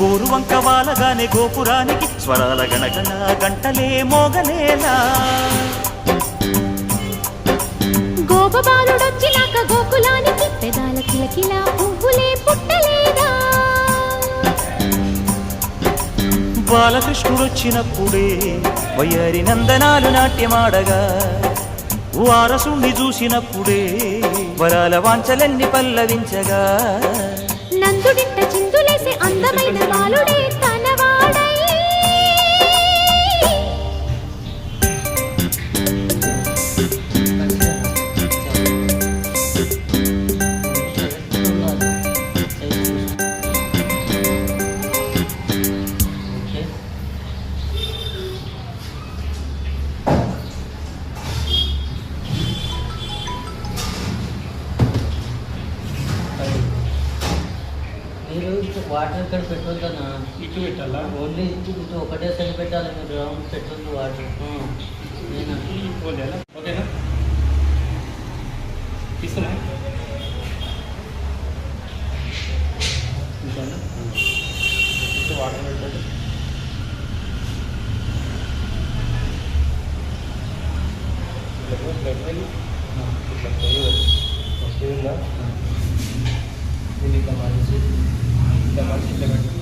గోరువంక వాలగానే గోపురానికి స్వరాల గణగణ గంటలే మోగలేలా. గోపబాలుడొచ్చినాక గోకులానికి పెదాల కిలకిలా పువ్వులే పుట్టలేదా. బాలకృష్ణుడొచ్చినప్పుడే వయ్యారి నందనాలు నాట్యమాడగా, వారసుణ్ణి చూసినప్పుడే వరాల వాంఛలన్నీ పల్లవించగా, నందుడింట చిందులేసే అందమైన బాలుడే తనవాడై. మీరు వాటర్ ఇక్కడ పెట్టొద్దనా? ఇటు పెట్టాలా? ఓన్లీ ఇటు ఒకటే సైడ్ పెట్టాలి. మీరు గ్రౌండ్ పెట్టొద్దు వాటర్. నేను ఓకేనా? తీసుకున్నా వాటర్ పెట్టండి. ఇట్లా మనిషి ఇట్లా మనిషి ఇట్లా పెట్టండి.